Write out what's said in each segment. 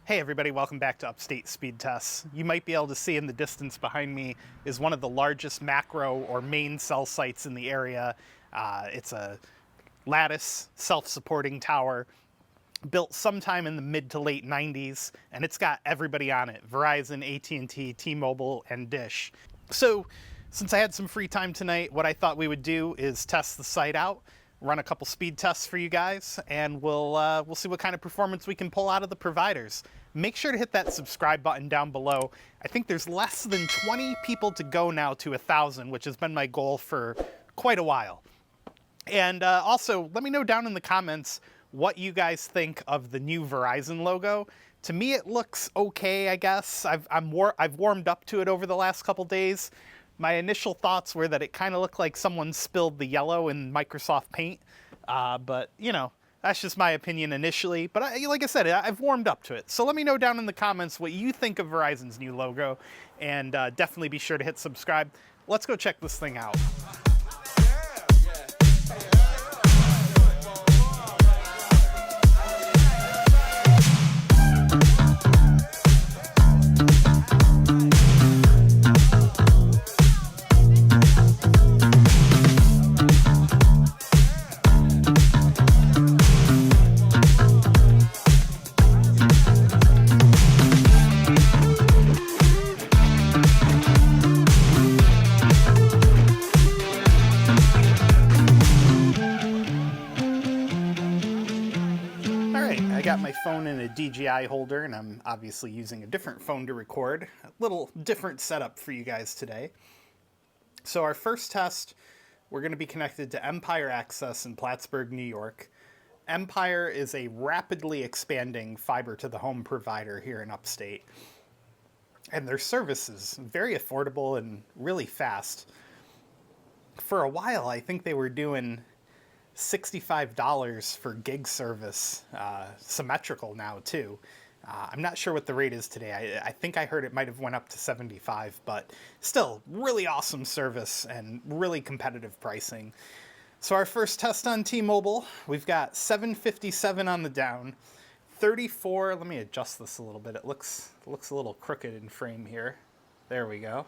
Hey everybody, welcome back to Upstate Speedtests. You might be able to see in the distance behind me is one of the largest macro or main cell sites in the area. It's a lattice self-supporting tower built sometime in the mid to late 90s, and it's got everybody on it: Verizon, AT&T, T-Mobile, and Dish. So since I had some free time tonight, what I thought we would do is test the site out, run a couple speed tests for you guys, and we'll see what kind of performance we can pull out of the providers. Make sure to hit that subscribe button down below. I think there's less than 20 people to go now to 1,000, which has been my goal for quite a while. And also, let me know down in the comments what you guys think of the new Verizon logo. To me, it looks okay, I guess. I've warmed up to it over the last couple days. My initial thoughts were that it kind of looked like someone spilled the yellow in Microsoft Paint, but you know, that's just my opinion initially. But like I said, I've warmed up to it. So let me know down in the comments what you think of Verizon's new logo, and definitely be sure to hit subscribe. Let's go check this thing out. I got my phone in a DJI holder, and I'm obviously using a different phone to record. A little different setup for you guys today. So our first test, we're going to be connected to Empire Access in Plattsburgh, New York. Empire is a rapidly expanding fiber to the home provider here in Upstate. And their service is very affordable and really fast. For a while, I think they were doing $65 for gig service, symmetrical now too. I'm not sure what the rate is today. I think I heard it might have went up to 75, but still really awesome service and really competitive pricing. So our first test on T-Mobile, we've got 757 on the down, 34, let me adjust this a little bit. It looks a little crooked in frame here. There we go.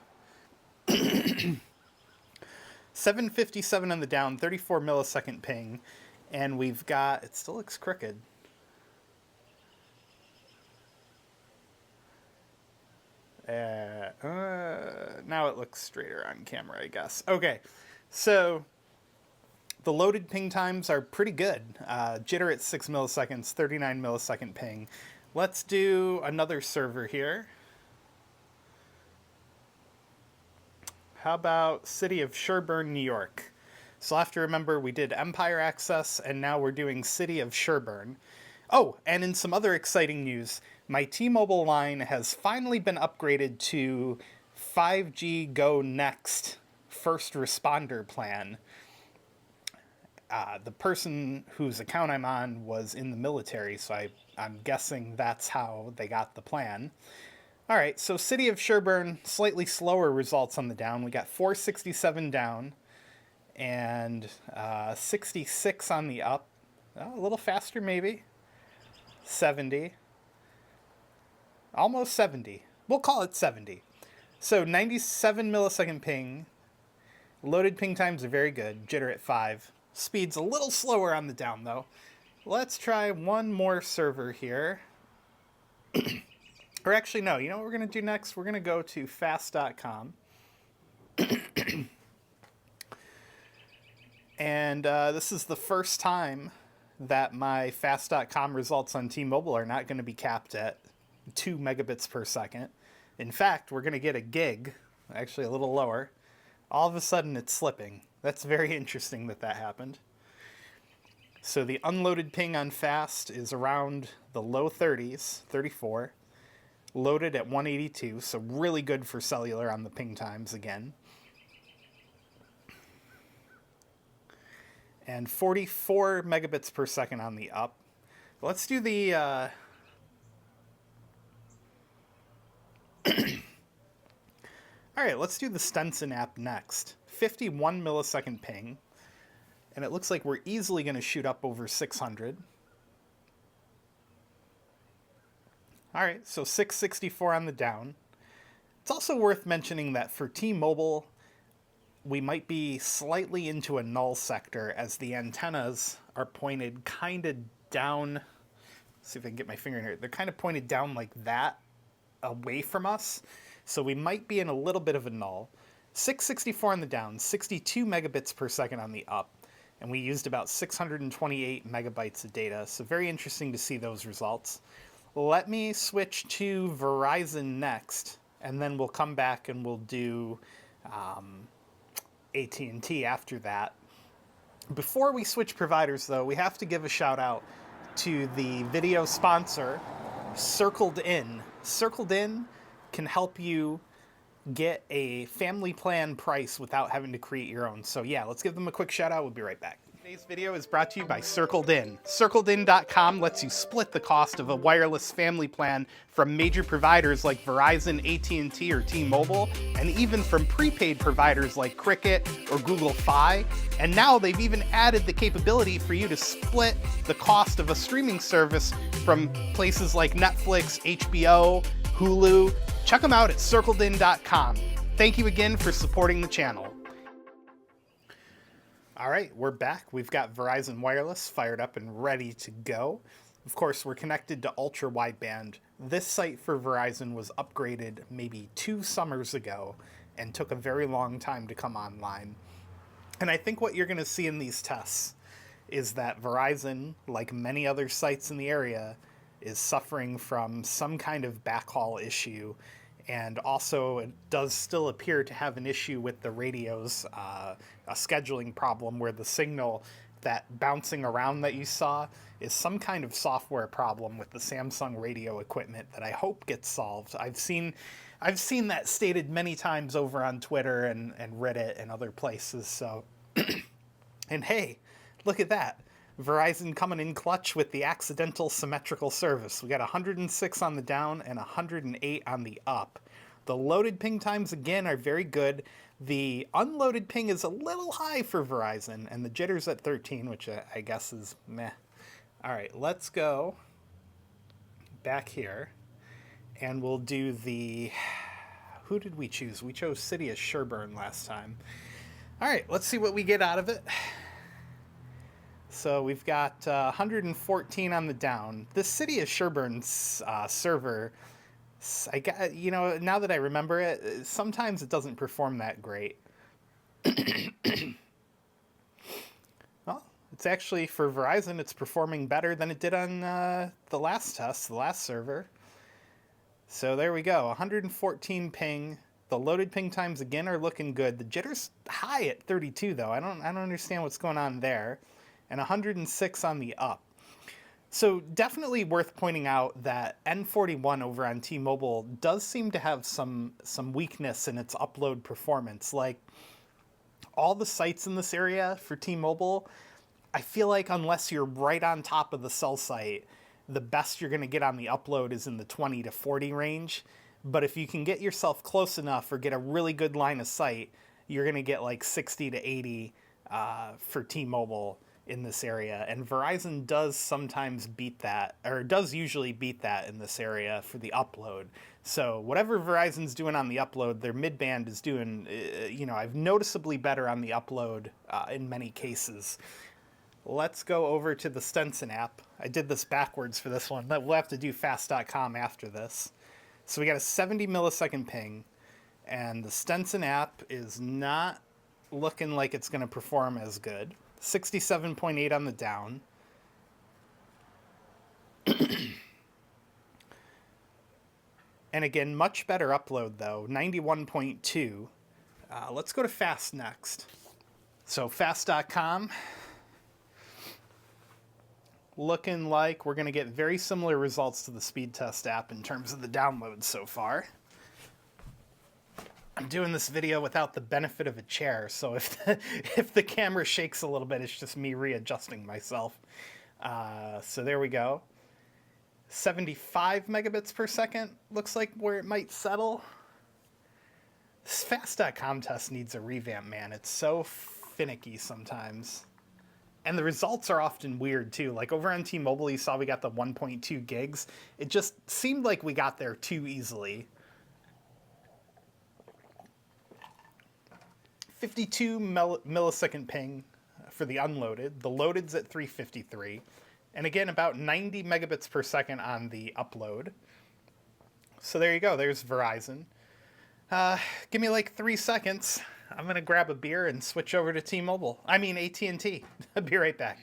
757 on the down, 34 millisecond ping, and we've got, it still looks crooked. Now it looks straighter on camera, I guess. Okay, so the loaded ping times are pretty good. Jitter at 6 milliseconds, 39 millisecond ping. Let's do another server here. How about City of Sherburne, New York? So I'll have to remember we did Empire Access, and now we're doing City of Sherburne. Oh, and in some other exciting news, my T-Mobile line has finally been upgraded to 5G Go Next First Responder plan. The person whose account I'm on was in the military, so I'm guessing that's how they got the plan. All right, so City of Sherburne, slightly slower results on the down. We got 467 down and 66 on the up. Oh, a little faster maybe. 70. Almost 70. We'll call it 70. So 97 millisecond ping. Loaded ping times are very good. Jitter at 5. Speed's a little slower on the down though. Let's try one more server here. Or actually, no, you know what we're going to do next? We're going to go to fast.com. And this is the first time that my fast.com results on T-Mobile are not going to be capped at 2 megabits per second. In fact, we're going to get a gig, actually a little lower. All of a sudden, it's slipping. That's very interesting that that happened. So the unloaded ping on fast is around the low 30s, 34. Loaded at 182, so really good for cellular on the ping times again. And 44 megabits per second on the up. Let's do the... All right, let's do the Stenson app next. 51 millisecond ping. And it looks like we're easily going to shoot up over 600. All right, so 664 on the down. It's also worth mentioning that for T-Mobile, we might be slightly into a null sector as the antennas are pointed kind of down. Let's see if I can get my finger in here. They're kind of pointed down like that away from us. So we might be in a little bit of a null. 664 on the down, 62 megabits per second on the up. And we used about 628 megabytes of data. So very interesting to see those results. Let me switch to Verizon next, and then we'll come back and we'll do AT&T after that. Before we switch providers, though, we have to give a shout out to the video sponsor, Circled In. Circled In can help you get a family plan price without having to create your own. So yeah, let's give them a quick shout out. We'll be right back. Today's video is brought to you by Circled In. CircledIn.com lets you split the cost of a wireless family plan from major providers like Verizon, AT&T, or T-Mobile, and even from prepaid providers like Cricket or Google Fi. And now they've even added the capability for you to split the cost of a streaming service from places like Netflix, HBO, Hulu. Check them out at CircledIn.com. Thank you again for supporting the channel. All right, we're back. We've got Verizon Wireless fired up and ready to go. Of course, we're connected to ultra wideband. This site for Verizon was upgraded maybe 2 summers ago and took a very long time to come online. And I think what you're going to see in these tests is that Verizon, like many other sites in the area, is suffering from some kind of backhaul issue. And also, it does still appear to have an issue with the radios, a scheduling problem where the signal, that bouncing around that you saw, is some kind of software problem with the Samsung radio equipment that I hope gets solved. I've seen that stated many times over on Twitter and Reddit and other places. So, and hey, look at that. Verizon coming in clutch with the accidental symmetrical service. We got 106 on the down and 108 on the up. The loaded ping times, again, are very good. The unloaded ping is a little high for Verizon, and the jitter's at 13, which I guess is meh. All right, let's go back here, and we'll do the... Who did we choose? We chose City of Sherburne last time. All right, let's see what we get out of it. So we've got 114 on the down. This City of Sherburne's server, now that I remember it, sometimes it doesn't perform that great. Well, it's actually, for Verizon, it's performing better than it did on the last test, the last server. So there we go, 114 ping. The loaded ping times, again, are looking good. The jitter's high at 32, though. I don't understand what's going on there. And 106 on the up. So definitely worth pointing out that N41 over on T-Mobile does seem to have some weakness in its upload performance. Like, all the sites in this area for T-Mobile, I feel like unless you're right on top of the cell site, the best you're going to get on the upload is in the 20 to 40 range. But if you can get yourself close enough or get a really good line of sight, you're going to get like 60 to 80 for T-Mobile in this area, and Verizon does sometimes beat that, or does usually beat that in this area for the upload. So whatever Verizon's doing on the upload, their midband is doing, I've noticeably better on the upload in many cases. Let's go over to the Stenson app. I did this backwards for this one. We'll have to do fast.com after this. So we got a 70 millisecond ping, and the Stenson app is not looking like it's going to perform as good. 67.8 on the down. And again, much better upload though, 91.2. Let's go to Fast next. So Fast.com, looking like we're going to get very similar results to the Speedtest app in terms of the downloads so far. I'm doing this video without the benefit of a chair, so if the camera shakes a little bit, it's just me readjusting myself. So there we go. 75 megabits per second looks like where it might settle. This Fast.com test needs a revamp, man. It's so finicky sometimes. And the results are often weird too. Like over on T-Mobile, you saw we got the 1.2 gigs. It just seemed like we got there too easily. 52 millisecond ping for the unloaded. The loaded's at 353. And again, about 90 megabits per second on the upload. So there you go. There's Verizon. Give me like 3 seconds. I'm going to grab a beer and switch over to T-Mobile. I mean AT&T. I'll be right back.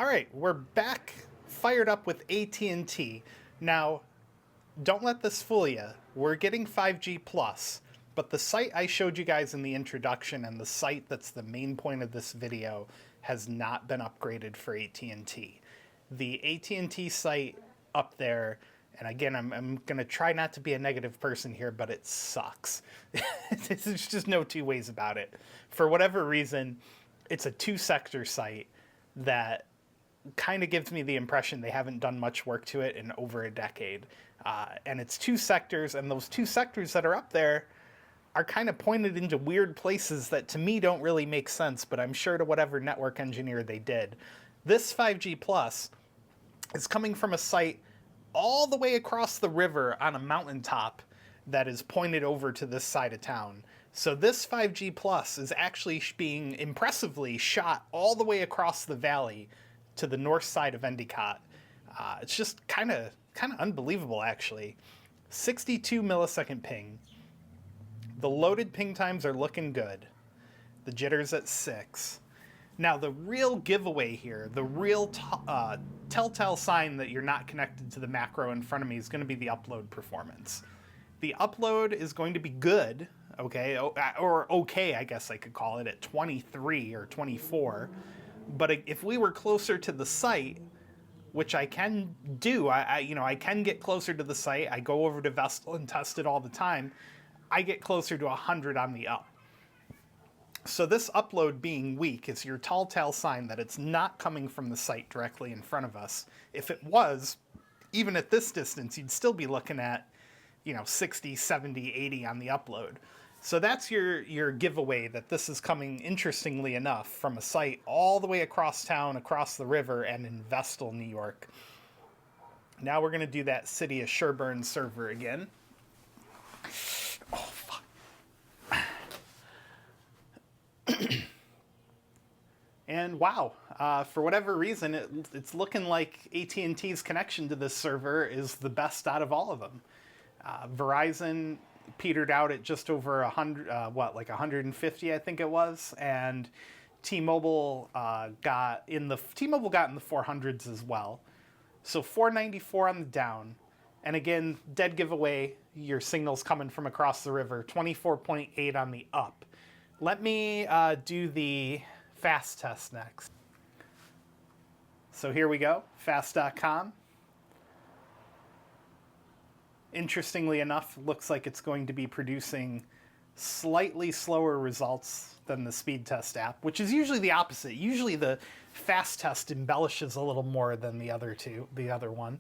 All right, we're back fired up with AT&T. Now, don't let this fool you. We're getting 5G plus, but the site I showed you guys in the introduction and the site that's the main point of this video has not been upgraded for AT&T. The AT&T site up there, and again, I'm going to try not to be a negative person here, but it sucks. There's just no two ways about it. For whatever reason, it's a two-sector site that kind of gives me the impression they haven't done much work to it in over a decade. And it's two sectors, and those two sectors that are up there are kind of pointed into weird places that to me don't really make sense, but I'm sure to whatever network engineer they did. This 5G Plus is coming from a site all the way across the river on a mountaintop that is pointed over to this side of town. So this 5G Plus is actually being impressively shot all the way across the valley to the north side of Endicott. It's just kind of unbelievable, actually. 62 millisecond ping. The loaded ping times are looking good. The jitter's at 6. Now, the real giveaway here, the real telltale sign that you're not connected to the macro in front of me is going to be the upload performance. The upload is going to be good, okay, or okay, I guess I could call it, at 23 or 24. But if we were closer to the site, which I can do, I can get closer to the site. I go over to Vestal and test it all the time. I get closer to 100 on the up. So this upload being weak is your telltale sign that it's not coming from the site directly in front of us. If it was, even at this distance, you'd still be looking at, 60, 70, 80 on the upload. So that's your giveaway that this is coming, interestingly enough, from a site all the way across town, across the river, and in Vestal, New York. Now we're going to do that City of Sherburne server again. Oh, fuck. And wow, for whatever reason, it's looking like AT&T's connection to this server is the best out of all of them. Verizon petered out at just over 100, like 150, I think it was, and T-Mobile got in the 400s as well. So 494 on the down, and again, dead giveaway. Your signal's coming from across the river. 24.8 on the up. Let me do the fast test next. So here we go, fast.com. Interestingly enough, looks like it's going to be producing slightly slower results than the Speedtest app, which is usually the opposite. Usually the fast test embellishes a little more than the other one.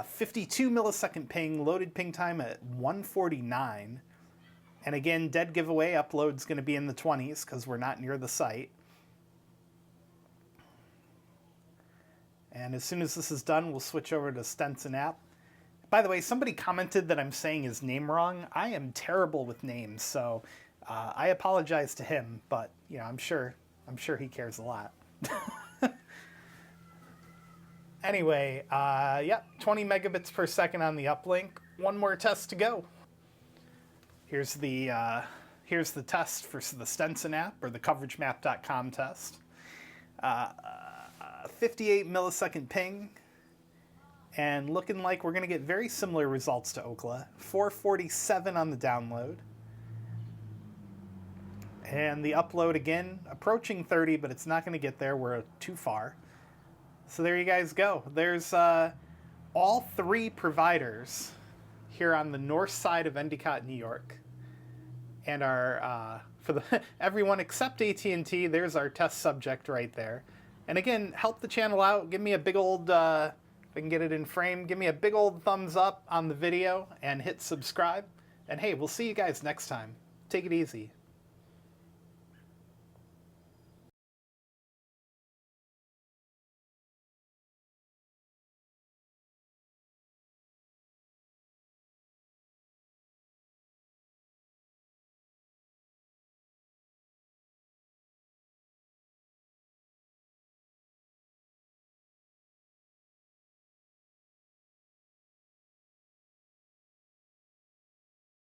52 millisecond ping, loaded ping time at 149. And again, dead giveaway, upload's going to be in the 20s because we're not near the site. And as soon as this is done, we'll switch over to Stenson app. By the way, somebody commented that I'm saying his name wrong. I am terrible with names, so I apologize to him, but I'm sure he cares a lot. Anyway, 20 megabits per second on the uplink. One more test to go. Here's the test for the Stenson app, or the CoverageMap.com test. 58 millisecond ping, and looking like we're going to get very similar results to Ookla. 447 on the download. And the upload, again, approaching 30, but it's not going to get there. We're too far. So there you guys go. There's all three providers here on the north side of Endicott, New York. And our for everyone except AT&T, there's our test subject right there. And again, help the channel out. Give me a big old, if I can get it in frame, give me a big old thumbs up on the video and hit subscribe. And hey, we'll see you guys next time. Take it easy.